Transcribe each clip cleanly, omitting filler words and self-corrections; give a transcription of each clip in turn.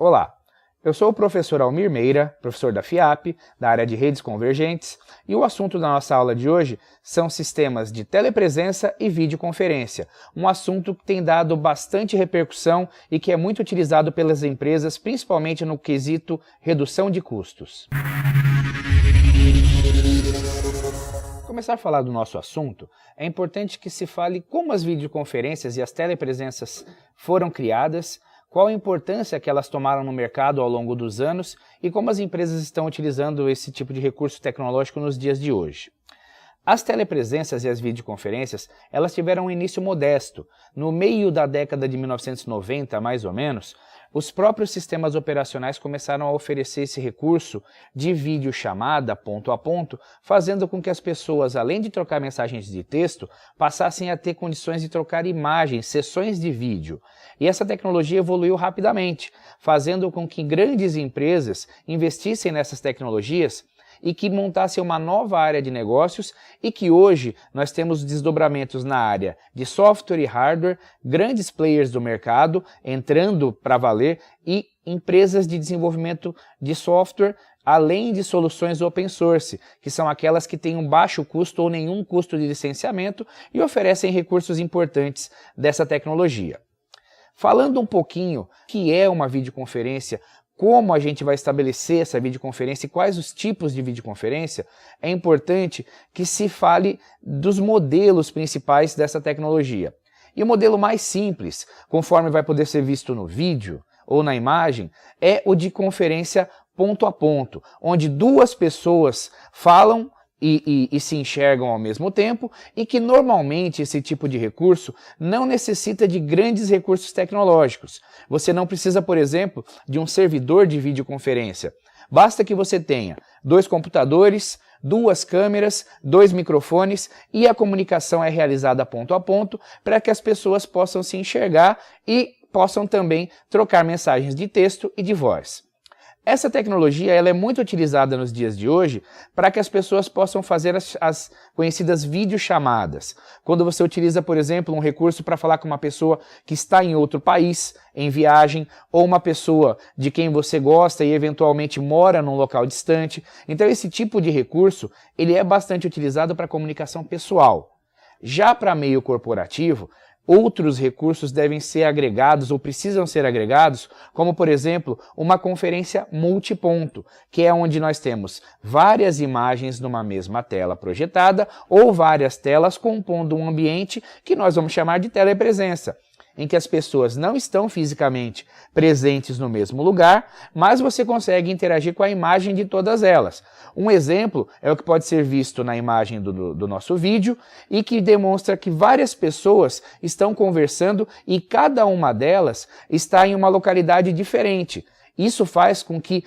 Olá, eu sou o professor Almir Meira, professor da FIAP, da área de redes convergentes, e o assunto da nossa aula de hoje são sistemas de telepresença e videoconferência, um assunto que tem dado bastante repercussão e que é muito utilizado pelas empresas, principalmente no quesito redução de custos. Para começar a falar do nosso assunto, é importante que se fale como as videoconferências e as telepresenças foram criadas, qual a importância que elas tomaram no mercado ao longo dos anos e como as empresas estão utilizando esse tipo de recurso tecnológico nos dias de hoje. As telepresenças e as videoconferências, elas tiveram um início modesto. No meio da década de 1990, mais ou menos, os próprios sistemas operacionais começaram a oferecer esse recurso de videochamada ponto a ponto, fazendo com que as pessoas, além de trocar mensagens de texto, passassem a ter condições de trocar imagens, sessões de vídeo. E essa tecnologia evoluiu rapidamente, fazendo com que grandes empresas investissem nessas tecnologias e que montassem uma nova área de negócios e que hoje nós temos desdobramentos na área de software e hardware, grandes players do mercado entrando para valer e empresas de desenvolvimento de software, além de soluções open source, que são aquelas que têm um baixo custo ou nenhum custo de licenciamento e oferecem recursos importantes dessa tecnologia. Falando um pouquinho o que é uma videoconferência, como a gente vai estabelecer essa videoconferência e quais os tipos de videoconferência, é importante que se fale dos modelos principais dessa tecnologia. E o modelo mais simples, conforme vai poder ser visto no vídeo ou na imagem, é o de conferência ponto a ponto, onde duas pessoas falam e se enxergam ao mesmo tempo e que normalmente esse tipo de recurso não necessita de grandes recursos tecnológicos. Você não precisa, por exemplo, de um servidor de videoconferência. Basta que você tenha dois computadores, duas câmeras, dois microfones e a comunicação é realizada ponto a ponto para que as pessoas possam se enxergar e possam também trocar mensagens de texto e de voz. Essa tecnologia ela é muito utilizada nos dias de hoje para que as pessoas possam fazer as conhecidas videochamadas. Quando você utiliza, por exemplo, um recurso para falar com uma pessoa que está em outro país, em viagem, ou uma pessoa de quem você gosta e eventualmente mora num local distante. Então esse tipo de recurso ele é bastante utilizado para comunicação pessoal. Já para meio corporativo, outros recursos devem ser agregados ou precisam ser agregados, como por exemplo, uma conferência multiponto, que é onde nós temos várias imagens numa mesma tela projetada ou várias telas compondo um ambiente que nós vamos chamar de telepresença, em que as pessoas não estão fisicamente presentes no mesmo lugar, mas você consegue interagir com a imagem de todas elas. Um exemplo é o que pode ser visto na imagem do nosso vídeo e que demonstra que várias pessoas estão conversando e cada uma delas está em uma localidade diferente. Isso faz com que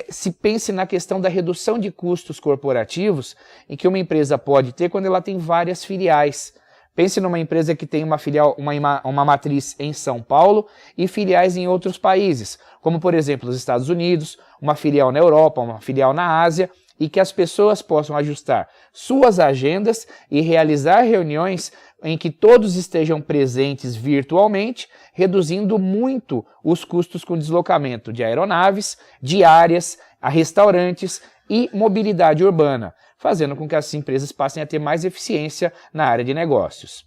se pense na questão da redução de custos corporativos em que uma empresa pode ter quando ela tem várias filiais. Pense numa empresa que tem uma filial, uma matriz em São Paulo e filiais em outros países, como por exemplo os Estados Unidos, uma filial na Europa, uma filial na Ásia, e que as pessoas possam ajustar suas agendas e realizar reuniões em que todos estejam presentes virtualmente, reduzindo muito os custos com deslocamento de aeronaves, diárias, a restaurantes e mobilidade urbana, fazendo com que as empresas passem a ter mais eficiência na área de negócios.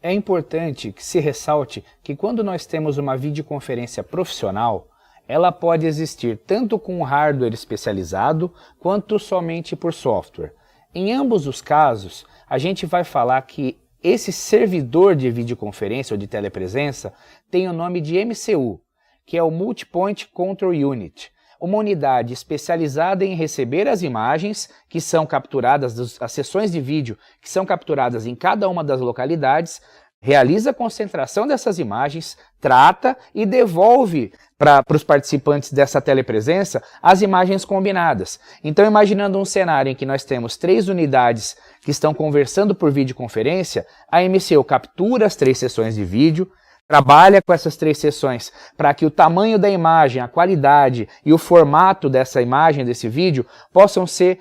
É importante que se ressalte que quando nós temos uma videoconferência profissional, ela pode existir tanto com hardware especializado quanto somente por software. Em ambos os casos, a gente vai falar que esse servidor de videoconferência ou de telepresença tem o nome de MCU, que é o Multipoint Control Unit. Uma unidade especializada em receber as imagens que são capturadas, as sessões de vídeo que são capturadas em cada uma das localidades, realiza a concentração dessas imagens, trata e devolve para os participantes dessa telepresença as imagens combinadas. Então, imaginando um cenário em que nós temos 3 unidades que estão conversando por videoconferência, a MCU captura as 3 sessões de vídeo, trabalha com essas 3 sessões para que o tamanho da imagem, a qualidade e o formato dessa imagem, desse vídeo, possam ser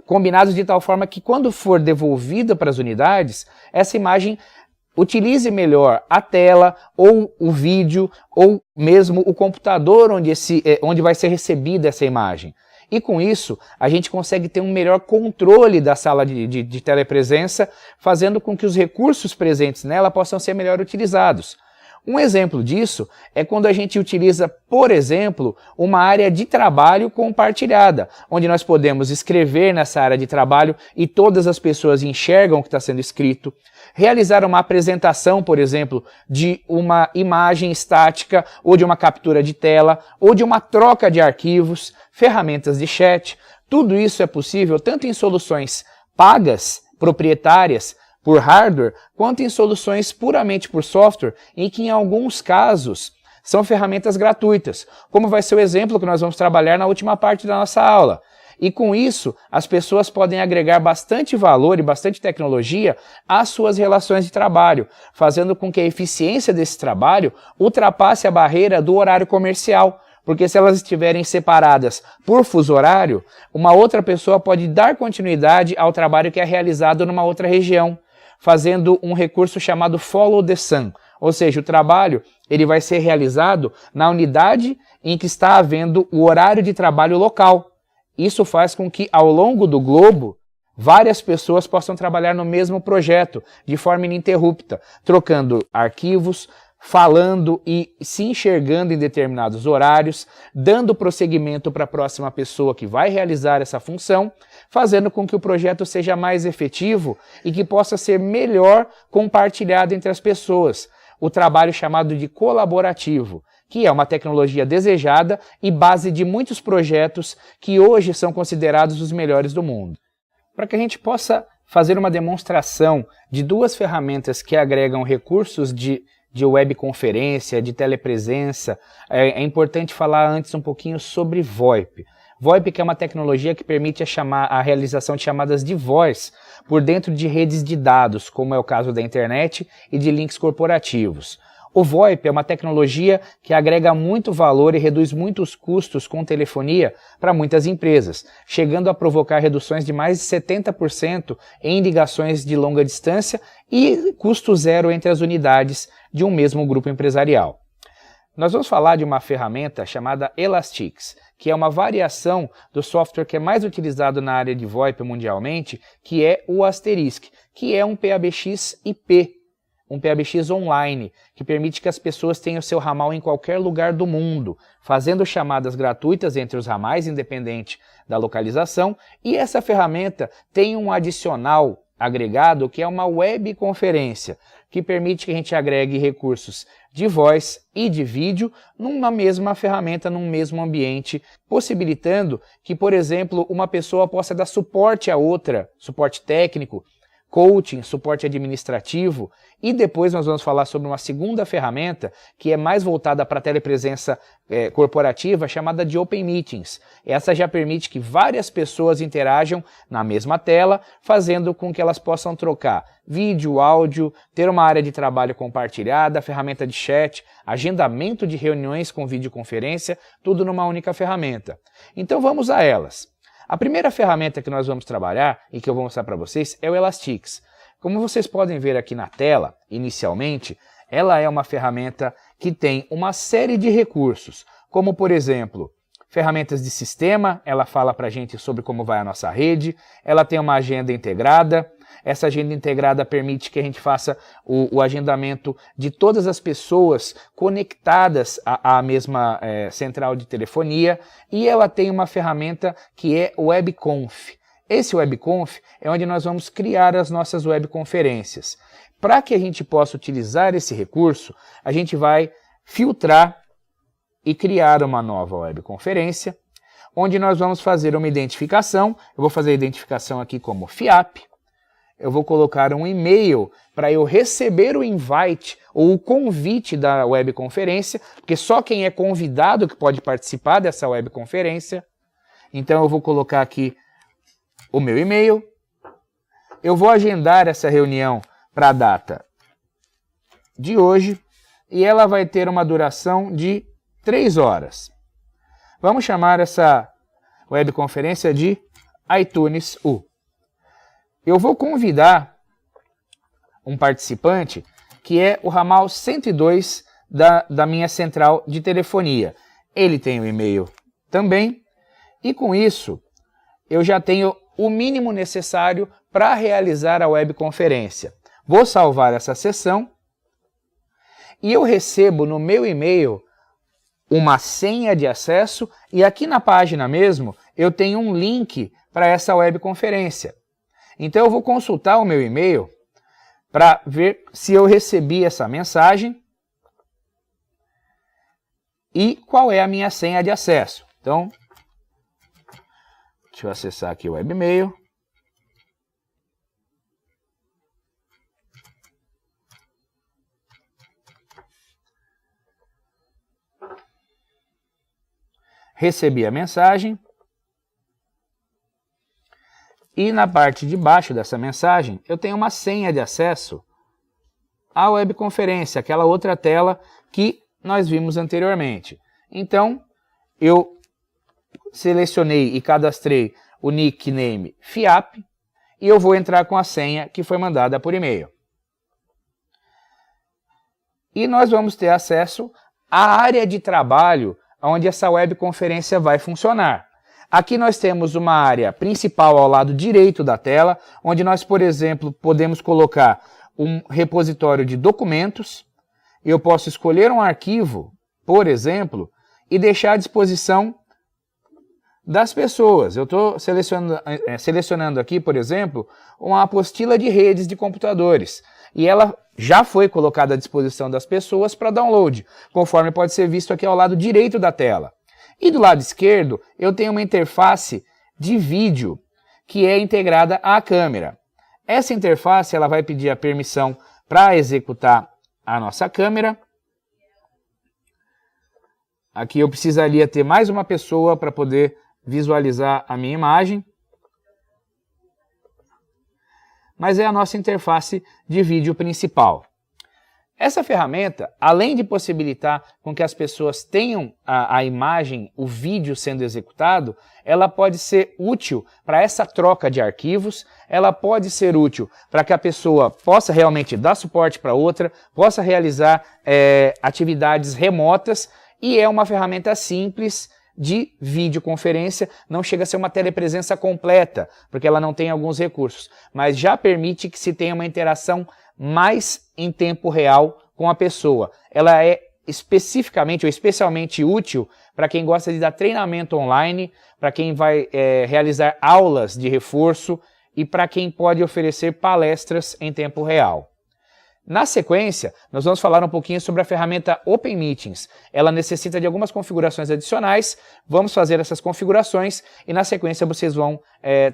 combinados de tal forma que quando for devolvida para as unidades, essa imagem utilize melhor a tela, ou o vídeo, ou mesmo o computador onde vai ser recebida essa imagem. E com isso, a gente consegue ter um melhor controle da sala de telepresença, fazendo com que os recursos presentes nela possam ser melhor utilizados. Um exemplo disso é quando a gente utiliza, por exemplo, uma área de trabalho compartilhada, onde nós podemos escrever nessa área de trabalho e todas as pessoas enxergam o que está sendo escrito. Realizar uma apresentação, por exemplo, de uma imagem estática, ou de uma captura de tela, ou de uma troca de arquivos, ferramentas de chat. Tudo isso é possível tanto em soluções pagas, proprietárias, por hardware, quanto em soluções puramente por software, em que em alguns casos são ferramentas gratuitas, como vai ser o exemplo que nós vamos trabalhar na última parte da nossa aula. E com isso, as pessoas podem agregar bastante valor e bastante tecnologia às suas relações de trabalho, fazendo com que a eficiência desse trabalho ultrapasse a barreira do horário comercial. Porque se elas estiverem separadas por fuso horário, uma outra pessoa pode dar continuidade ao trabalho que é realizado numa outra região, fazendo um recurso chamado Follow the Sun, ou seja, o trabalho ele vai ser realizado na unidade em que está havendo o horário de trabalho local. Isso faz com que, ao longo do globo, várias pessoas possam trabalhar no mesmo projeto, de forma ininterrupta, trocando arquivos, falando e se enxergando em determinados horários, dando prosseguimento para a próxima pessoa que vai realizar essa função, fazendo com que o projeto seja mais efetivo e que possa ser melhor compartilhado entre as pessoas. O trabalho chamado de colaborativo, que é uma tecnologia desejada e base de muitos projetos que hoje são considerados os melhores do mundo. Para que a gente possa fazer uma demonstração de duas ferramentas que agregam recursos de webconferência, de telepresença, é importante falar antes um pouquinho sobre VoIP. VoIP que é uma tecnologia que permite a realização de chamadas de voz por dentro de redes de dados, como é o caso da internet e de links corporativos. O VoIP é uma tecnologia que agrega muito valor e reduz muitos custos com telefonia para muitas empresas, chegando a provocar reduções de mais de 70% em ligações de longa distância e custo zero entre as unidades de um mesmo grupo empresarial. Nós vamos falar de uma ferramenta chamada Elastix, que é uma variação do software que é mais utilizado na área de VoIP mundialmente, que é o Asterisk, que é um PBX IP, um PBX online, que permite que as pessoas tenham seu ramal em qualquer lugar do mundo, fazendo chamadas gratuitas entre os ramais, independente da localização, e essa ferramenta tem um adicional agregado que é uma webconferência, que permite que a gente agregue recursos de voz e de vídeo numa mesma ferramenta, num mesmo ambiente, possibilitando que, por exemplo, uma pessoa possa dar suporte a outra, suporte técnico, coaching, suporte administrativo, e depois nós vamos falar sobre uma segunda ferramenta que é mais voltada para a telepresença corporativa, chamada de Open Meetings. Essa já permite que várias pessoas interajam na mesma tela, fazendo com que elas possam trocar vídeo, áudio, ter uma área de trabalho compartilhada, ferramenta de chat, agendamento de reuniões com videoconferência, tudo numa única ferramenta. Então vamos a elas. A primeira ferramenta que nós vamos trabalhar e que eu vou mostrar para vocês é o Elastix. Como vocês podem ver aqui na tela, inicialmente, ela é uma ferramenta que tem uma série de recursos, como por exemplo, ferramentas de sistema, ela fala para a gente sobre como vai a nossa rede, ela tem uma agenda integrada. Essa agenda integrada permite que a gente faça o agendamento de todas as pessoas conectadas à mesma central de telefonia, e ela tem uma ferramenta que é o WebConf. Esse WebConf é onde nós vamos criar as nossas webconferências. Para que a gente possa utilizar esse recurso, a gente vai filtrar e criar uma nova webconferência, onde nós vamos fazer uma identificação. Eu vou fazer a identificação aqui como FIAP. Eu vou colocar um e-mail para eu receber o invite ou o convite da webconferência, porque só quem é convidado que pode participar dessa webconferência. Então eu vou colocar aqui o meu e-mail. Eu vou agendar essa reunião para a data de hoje e ela vai ter uma duração de 3 horas. Vamos chamar essa webconferência de iTunes U. Eu vou convidar um participante que é o ramal 102 da minha central de telefonia. Ele tem o e-mail também, e com isso eu já tenho o mínimo necessário para realizar a webconferência. Vou salvar essa sessão e eu recebo no meu e-mail uma senha de acesso e aqui na página mesmo eu tenho um link para essa webconferência. Então eu vou consultar o meu e-mail para ver se eu recebi essa mensagem e qual é a minha senha de acesso. Então, deixa eu acessar aqui o webmail. Recebi a mensagem. E na parte de baixo dessa mensagem, eu tenho uma senha de acesso à webconferência, aquela outra tela que nós vimos anteriormente. Então, eu selecionei e cadastrei o nickname FIAP e eu vou entrar com a senha que foi mandada por e-mail. E nós vamos ter acesso à área de trabalho onde essa webconferência vai funcionar. Aqui nós temos uma área principal ao lado direito da tela, onde nós, por exemplo, podemos colocar um repositório de documentos. Eu posso escolher um arquivo, por exemplo, e deixar à disposição das pessoas. Eu estou selecionando aqui, por exemplo, uma apostila de redes de computadores. E ela já foi colocada à disposição das pessoas para download, conforme pode ser visto aqui ao lado direito da tela. E do lado esquerdo, eu tenho uma interface de vídeo que é integrada à câmera. Essa interface ela vai pedir a permissão para executar a nossa câmera. Aqui eu precisaria ter mais uma pessoa para poder visualizar a minha imagem. Mas é a nossa interface de vídeo principal. Essa ferramenta, além de possibilitar com que as pessoas tenham a imagem, o vídeo sendo executado, ela pode ser útil para essa troca de arquivos, ela pode ser útil para que a pessoa possa realmente dar suporte para outra, possa realizar atividades remotas, e é uma ferramenta simples de videoconferência, não chega a ser uma telepresença completa, porque ela não tem alguns recursos, mas já permite que se tenha uma interação mais em tempo real com a pessoa. Ela é especificamente ou especialmente útil para quem gosta de dar treinamento online, para quem vai realizar aulas de reforço e para quem pode oferecer palestras em tempo real. Na sequência, nós vamos falar um pouquinho sobre a ferramenta Open Meetings. Ela necessita de algumas configurações adicionais, vamos fazer essas configurações e na sequência vocês vão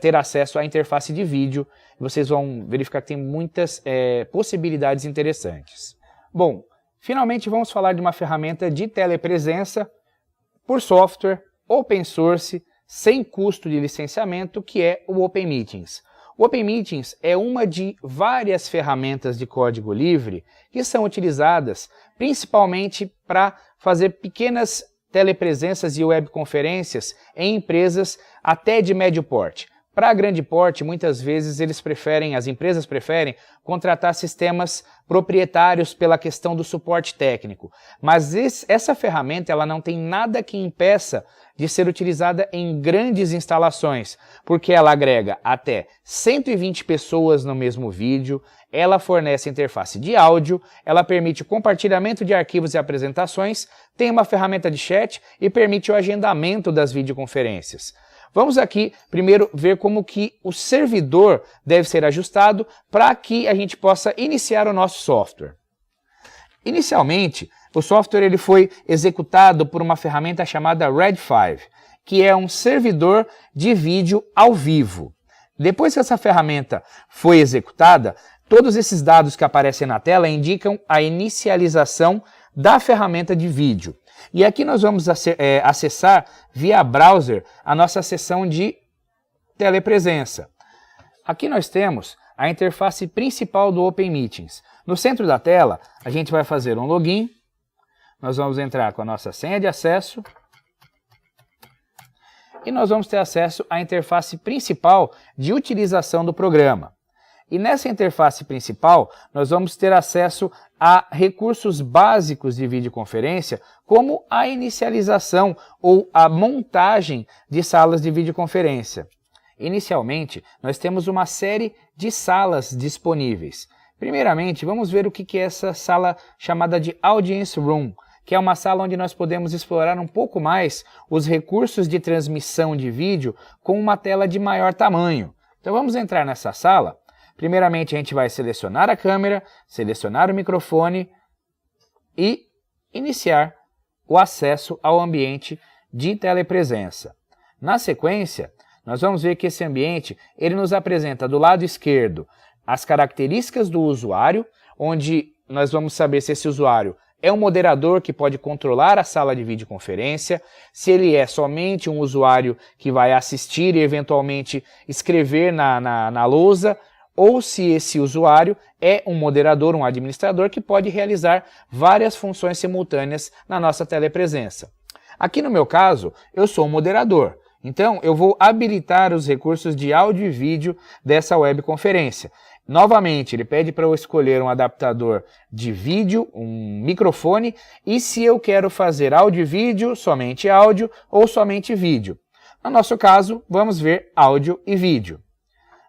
ter acesso à interface de vídeo, vocês vão verificar que tem muitas possibilidades interessantes. Bom, finalmente vamos falar de uma ferramenta de telepresença por software, open source, sem custo de licenciamento, que é o Open Meetings. O Open Meetings é uma de várias ferramentas de código livre que são utilizadas principalmente para fazer pequenas telepresenças e webconferências em empresas até de médio porte. Para grande porte, muitas vezes as empresas preferem contratar sistemas proprietários pela questão do suporte técnico. Mas essa ferramenta ela não tem nada que impeça de ser utilizada em grandes instalações, porque ela agrega até 120 pessoas no mesmo vídeo, ela fornece interface de áudio, ela permite o compartilhamento de arquivos e apresentações, tem uma ferramenta de chat e permite o agendamento das videoconferências. Vamos aqui primeiro ver como que o servidor deve ser ajustado para que a gente possa iniciar o nosso software. Inicialmente, o software ele foi executado por uma ferramenta chamada Red5, que é um servidor de vídeo ao vivo. Depois que essa ferramenta foi executada, todos esses dados que aparecem na tela indicam a inicialização da ferramenta de vídeo. E aqui nós vamos acessar via browser a nossa seção de telepresença. Aqui nós temos a interface principal do Open Meetings. No centro da tela, a gente vai fazer um login. Nós vamos entrar com a nossa senha de acesso e nós vamos ter acesso à interface principal de utilização do programa. E nessa interface principal, nós vamos ter acesso a recursos básicos de videoconferência, como a inicialização ou a montagem de salas de videoconferência. Inicialmente, nós temos uma série de salas disponíveis. Primeiramente, vamos ver o que é essa sala chamada de Audience Room, que é uma sala onde nós podemos explorar um pouco mais os recursos de transmissão de vídeo com uma tela de maior tamanho. Então vamos entrar nessa sala. Primeiramente, a gente vai selecionar a câmera, selecionar o microfone e iniciar o acesso ao ambiente de telepresença. Na sequência, nós vamos ver que esse ambiente ele nos apresenta do lado esquerdo as características do usuário, onde nós vamos saber se esse usuário é um moderador que pode controlar a sala de videoconferência, se ele é somente um usuário que vai assistir e eventualmente escrever na lousa, ou se esse usuário é um moderador, um administrador que pode realizar várias funções simultâneas na nossa telepresença. Aqui no meu caso, eu sou um moderador, então eu vou habilitar os recursos de áudio e vídeo dessa webconferência. Novamente, ele pede para eu escolher um adaptador de vídeo, um microfone, e se eu quero fazer áudio e vídeo, somente áudio ou somente vídeo. No nosso caso, vamos ver áudio e vídeo.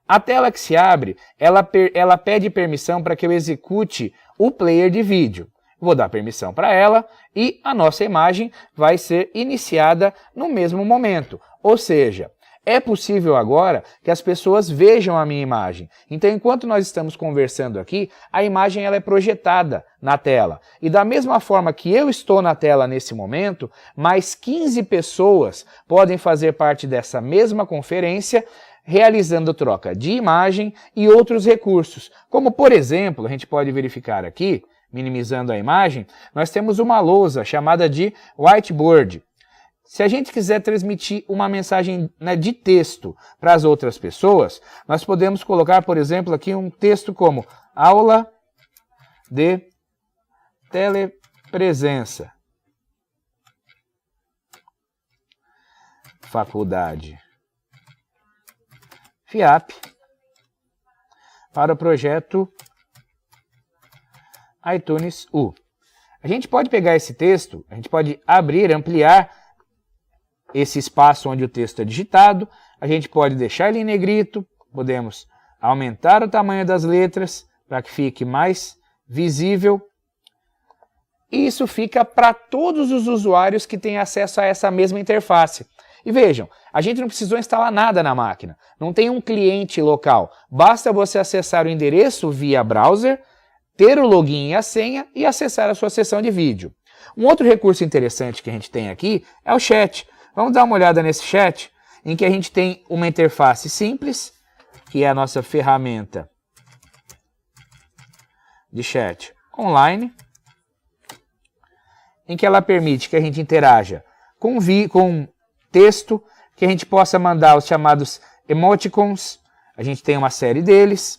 A tela que se abre, ela pede permissão para que eu execute o player de vídeo. Vou dar permissão para ela e a nossa imagem vai ser iniciada no mesmo momento. Ou seja, é possível agora que as pessoas vejam a minha imagem. Então, enquanto nós estamos conversando aqui, a imagem ela é projetada na tela. E da mesma forma que eu estou na tela nesse momento, mais 15 pessoas podem fazer parte dessa mesma conferência, realizando troca de imagem e outros recursos. Como, por exemplo, a gente pode verificar aqui, minimizando a imagem, nós temos uma lousa chamada de whiteboard. Se a gente quiser transmitir uma mensagem de texto para as outras pessoas, nós podemos colocar, por exemplo, aqui um texto como aula de telepresença. Faculdade FIAP para o projeto iTunes U. A gente pode pegar esse texto, a gente pode abrir, ampliar esse espaço onde o texto é digitado, a gente pode deixar ele em negrito, podemos aumentar o tamanho das letras para que fique mais visível. E isso fica para todos os usuários que têm acesso a essa mesma interface. E vejam, a gente não precisou instalar nada na máquina, não tem um cliente local, basta você acessar o endereço via browser, ter o login e a senha e acessar a sua sessão de vídeo. Um outro recurso interessante que a gente tem aqui é o chat. Vamos dar uma olhada nesse chat, em que a gente tem uma interface simples, que é a nossa ferramenta de chat online, em que ela permite que a gente interaja com texto, que a gente possa mandar os chamados emoticons, a gente tem uma série deles,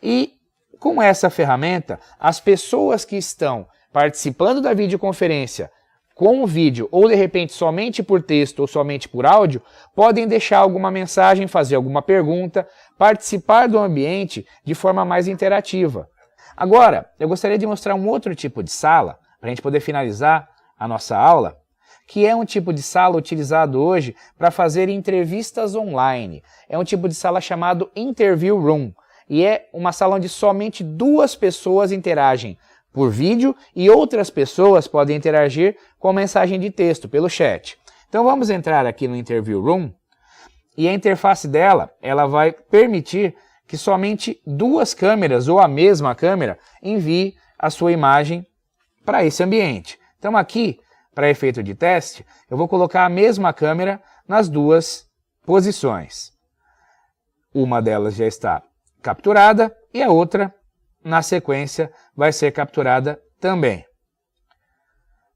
e com essa ferramenta, as pessoas que estão participando da videoconferência com o vídeo, ou de repente somente por texto ou somente por áudio, podem deixar alguma mensagem, fazer alguma pergunta, participar do ambiente de forma mais interativa. Agora, eu gostaria de mostrar um outro tipo de sala, para a gente poder finalizar a nossa aula, que é um tipo de sala utilizado hoje para fazer entrevistas online. É um tipo de sala chamado Interview Room, e é uma sala onde somente 2 pessoas interagem por vídeo e outras pessoas podem interagir com mensagem de texto pelo chat. Então vamos entrar aqui no Interview Room e a interface dela, ela vai permitir que somente 2 câmeras ou a mesma câmera envie a sua imagem para esse ambiente. Então aqui, para efeito de teste, eu vou colocar a mesma câmera nas 2 posições. Uma delas já está capturada e a outra, na sequência, vai ser capturada também.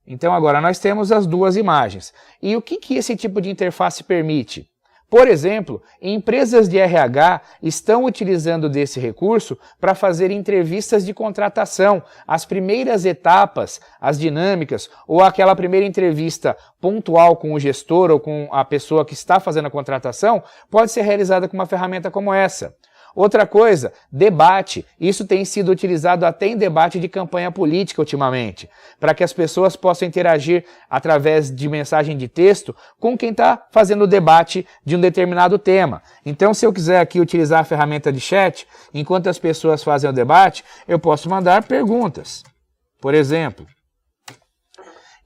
Então agora nós temos as 2 imagens. E o que esse tipo de interface permite? Por exemplo, empresas de RH estão utilizando desse recurso para fazer entrevistas de contratação, as primeiras etapas, as dinâmicas, ou aquela primeira entrevista pontual com o gestor ou com a pessoa que está fazendo a contratação, pode ser realizada com uma ferramenta como essa. Outra coisa, debate. Isso tem sido utilizado até em debate de campanha política ultimamente, para que as pessoas possam interagir através de mensagem de texto com quem está fazendo o debate de um determinado tema. Então, se eu quiser aqui utilizar a ferramenta de chat, enquanto as pessoas fazem o debate, eu posso mandar perguntas. Por exemplo,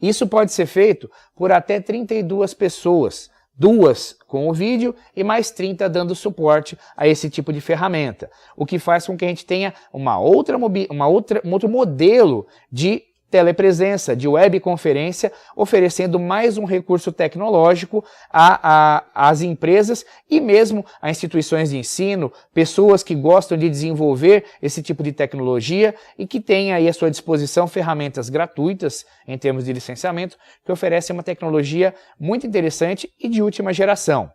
isso pode ser feito por até 32 pessoas. 2 com o vídeo e mais 30 dando suporte a esse tipo de ferramenta, o que faz com que a gente tenha um outro modelo de telepresença, de webconferência, oferecendo mais um recurso tecnológico às empresas e mesmo a instituições de ensino, pessoas que gostam de desenvolver esse tipo de tecnologia e que têm aí à sua disposição ferramentas gratuitas em termos de licenciamento, que oferecem uma tecnologia muito interessante e de última geração.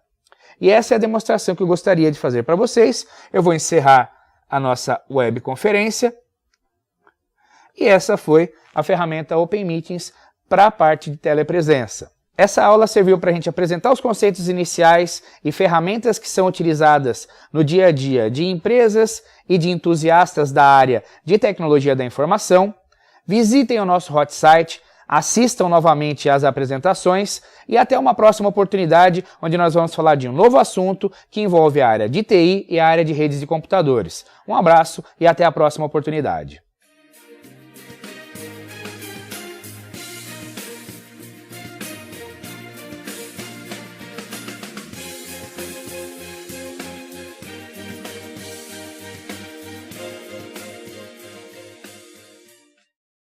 E essa é a demonstração que eu gostaria de fazer para vocês. Eu vou encerrar a nossa webconferência. E essa foi a ferramenta Open Meetings para a parte de telepresença. Essa aula serviu para a gente apresentar os conceitos iniciais e ferramentas que são utilizadas no dia a dia de empresas e de entusiastas da área de tecnologia da informação. Visitem o nosso hot site, assistam novamente às apresentações e até uma próxima oportunidade onde nós vamos falar de um novo assunto que envolve a área de TI e a área de redes de computadores. Um abraço e até a próxima oportunidade.